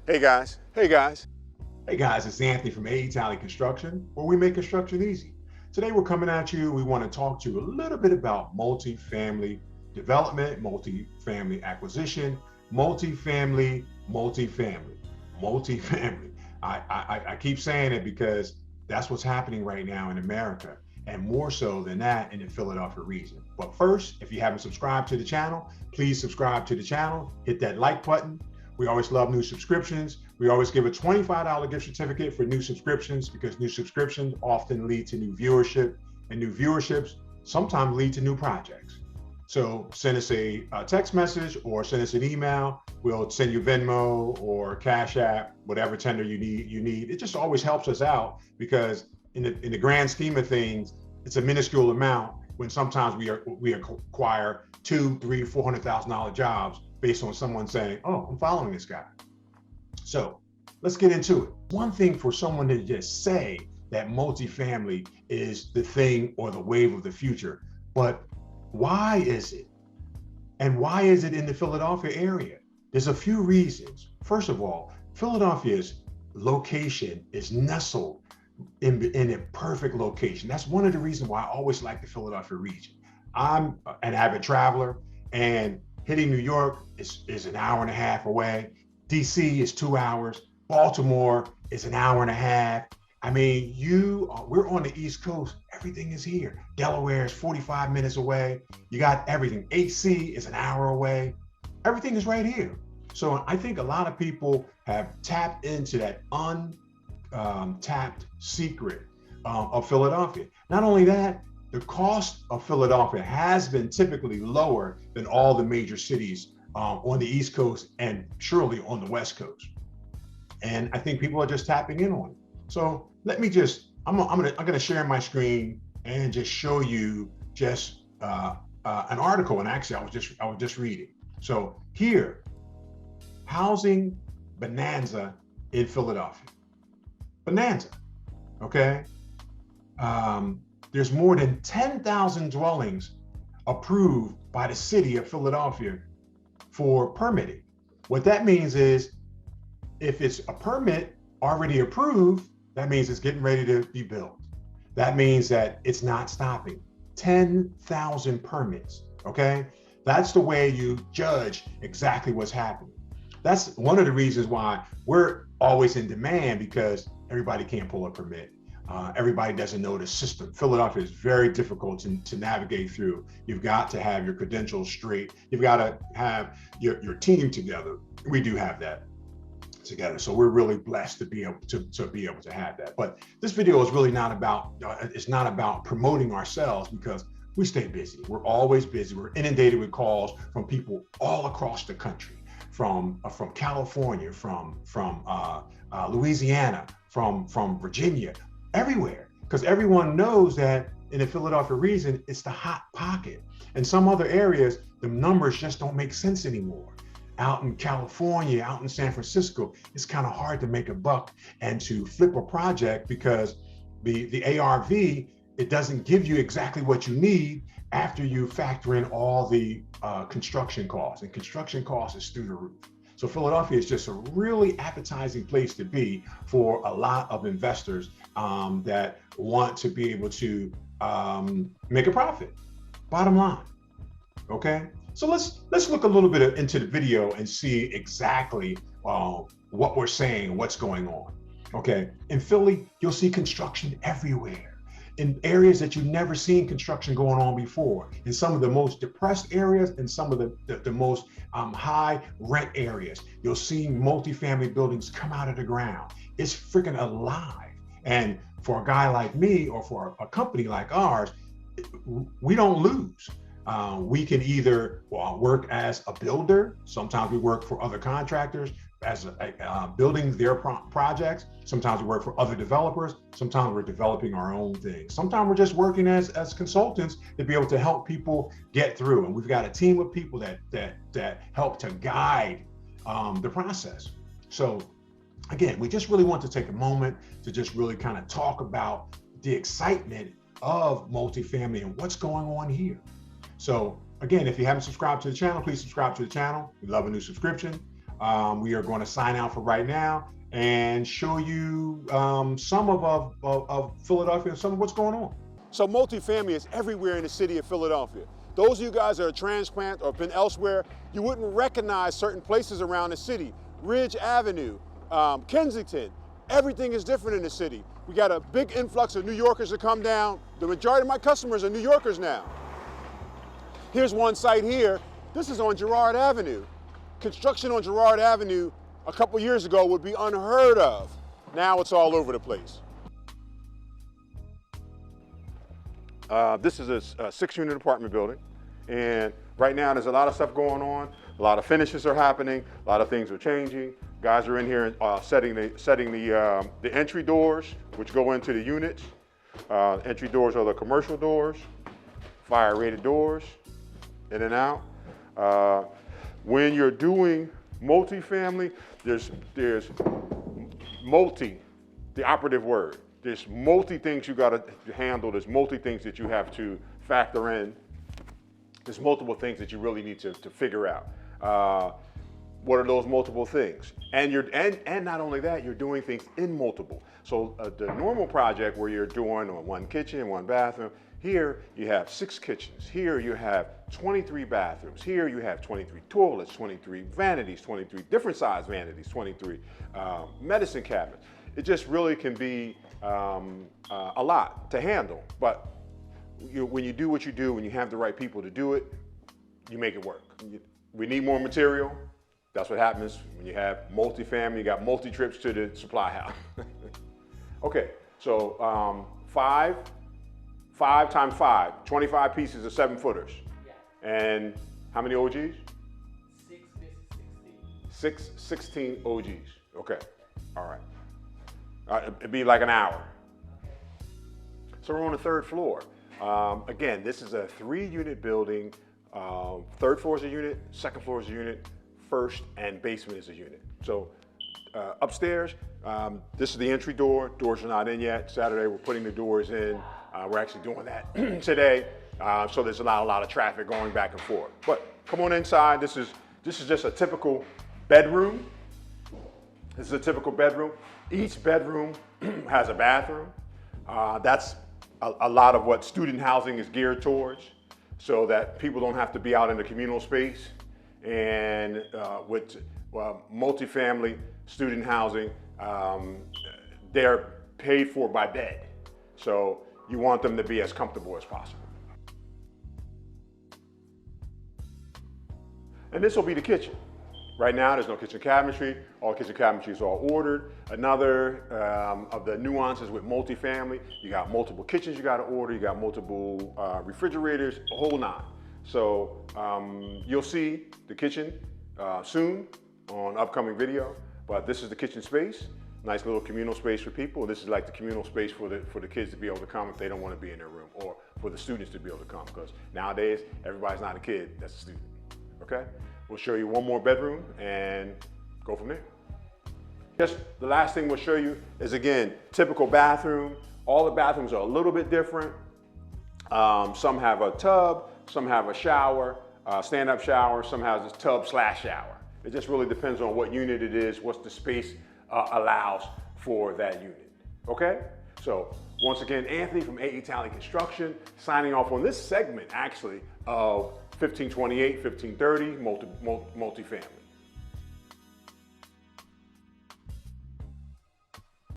Hey guys. Hey guys. Hey guys, it's Anthony from Talley Construction, where we make construction easy. Today we're coming at you. We want to talk to you a little bit about multifamily development, multifamily acquisition, multifamily. I keep saying it because that's what's happening right now in America, and more so than that in the Philadelphia region. But first, if you haven't subscribed to the channel, please subscribe to the channel, hit that like button. We always love new subscriptions. We always give a $25 gift certificate for new subscriptions because new subscriptions often lead to new viewership, and new viewerships sometimes lead to new projects. So send us a text message or send us an email. We'll send you Venmo or Cash App, whatever tender you need. It just always helps us out because in the grand scheme of things, it's a minuscule amount when sometimes we acquire two, three, $400,000 jobs based on someone saying, "Oh, I'm following this guy." So let's get into it. One thing for someone to just say that multifamily is the thing or the wave of the future, but why is it? And why is it in the Philadelphia area? There's a few reasons. First of all, Philadelphia's location is nestled in a perfect location. That's one of the reasons why I always like the Philadelphia region. I'm an avid traveler, and hitting New York is an hour and a half away. DC is 2 hours. Baltimore is an hour and a half. I mean, we're on the East Coast. Everything is here. Delaware is 45 minutes away. You got everything. AC is an hour away. Everything is right here. So I think a lot of people have tapped into that untapped secret of Philadelphia. Not only that, the cost of Philadelphia has been typically lower than all the major cities on the East Coast and surely on the West Coast. And I think people are just tapping in on it. So let me just, I'm gonna share my screen and just show you just an article. And actually, I was just reading. So here, housing bonanza in Philadelphia. Bonanza, okay? There's more than 10,000 dwellings approved by the city of Philadelphia for permitting. What that means is if it's a permit already approved, that means it's getting ready to be built. That means that it's not stopping. 10,000 permits, okay? That's the way you judge exactly what's happening. That's one of the reasons why we're always in demand, because everybody can't pull a permit. Everybody doesn't know the system. Philadelphia is very difficult to navigate through. You've got to have your credentials straight. You've got to have your team together. We do have that together. So we're really blessed to be able to have that. But this video is really not about, it's not about promoting ourselves, because we stay busy. We're always busy. We're inundated with calls from people all across the country, from California, from Louisiana, from Virginia, everywhere, because everyone knows that in the Philadelphia region, it's the hot pocket. In some other areas, the numbers just don't make sense anymore. Out in California, out in San Francisco, it's kind of hard to make a buck and to flip a project, because the ARV, it doesn't give you exactly what you need after you factor in all the construction costs, and construction costs is through the roof. So Philadelphia is just a really appetizing place to be for a lot of investors that want to be able to make a profit. Bottom line, okay? So let's look a little bit into the video and see exactly what we're saying, what's going on. Okay, in Philly, you'll see construction everywhere, in areas that you've never seen construction going on before, in some of the most depressed areas and some of the most high rent areas. You'll see multifamily buildings come out of the ground. It's freaking alive. And for a guy like me, or for a company like ours, we don't lose. We can either work as a builder. Sometimes we work for other contractors as building their projects. Sometimes we work for other developers. Sometimes we're developing our own things. Sometimes we're just working as consultants to be able to help people get through. And we've got a team of people that help to guide the process. So again, we just really want to take a moment to just really kind of talk about the excitement of multifamily and what's going on here. So again, if you haven't subscribed to the channel, please subscribe to the channel. We love a new subscription. We are going to sign out for right now and show you some of Philadelphia and some of what's going on. So multifamily is everywhere in the city of Philadelphia. Those of you guys that are transplant or been elsewhere, you wouldn't recognize certain places around the city. Ridge Avenue, Kensington, everything is different in the city. We got a big influx of New Yorkers that come down. The majority of my customers are New Yorkers now. Here's one site here. This is on Girard Avenue. Construction on Girard Avenue a couple years ago would be unheard of. Now it's all over the place. This is a 6-unit apartment building, and right now there's a lot of stuff going on. A lot of finishes are happening. A lot of things are changing. Guys are in here setting the entry doors, which go into the units. Entry doors are the commercial doors, fire rated doors, in and out. When you're doing multifamily, there's multi, the operative word. There's multi things you gotta handle. There's multi things that you have to factor in. There's multiple things that you really need to figure out. What are those multiple things? And not only that, you're doing things in multiple. So the normal project where you're doing one kitchen, one bathroom, here you have 6 kitchens. Here you have 23 bathrooms. Here you have 23 toilets, 23 vanities, 23 different size vanities, 23 medicine cabinets. It just really can be a lot to handle. But when you do what you do, when you have the right people to do it, you make it work. We need more material. That's what happens when you have multifamily. You got multi-trips to the supply house. Okay, so 5 times 5, 25 pieces of 7-footers. Yeah. And how many OGs? 6 versus 16. 16 OGs. Okay, all right. It'd be like an hour. Okay. So we're on the 3rd floor. Again, this is a 3-unit building. 3rd floor is a unit, 2nd floor is a unit, 1st and basement is a unit. So upstairs, this is the entry door. Doors are not in yet. Saturday, we're putting the doors in. We're actually doing that today. So there's a lot of traffic going back and forth. But come on inside. This is just a typical bedroom. This is a typical bedroom. Each bedroom has a bathroom. That's a lot of what student housing is geared towards, so that people don't have to be out in the communal space. And with multifamily student housing, they're paid for by bed. So you want them to be as comfortable as possible. And this will be the kitchen. Right now, there's no kitchen cabinetry. All kitchen cabinetry is all ordered. Another of the nuances with multifamily, you got multiple kitchens you got to order. You got multiple refrigerators, a whole 9. So you'll see the kitchen soon on upcoming video. But this is the kitchen space. Nice little communal space for people. This is like the communal space for the kids to be able to come if they don't want to be in their room, or for the students to be able to come, because nowadays everybody's not a kid, that's a student. Okay? We'll show you one more bedroom and go from there. Just the last thing we'll show you is, again, typical bathroom. All the bathrooms are a little bit different. Some have a tub, some have a shower, stand-up shower, some has a tub/shower. It just really depends on what unit it is, what's the space allows for that unit. Okay? So once again, Anthony from AE Talley Construction, signing off on this segment actually of 1528, 1530 multifamily.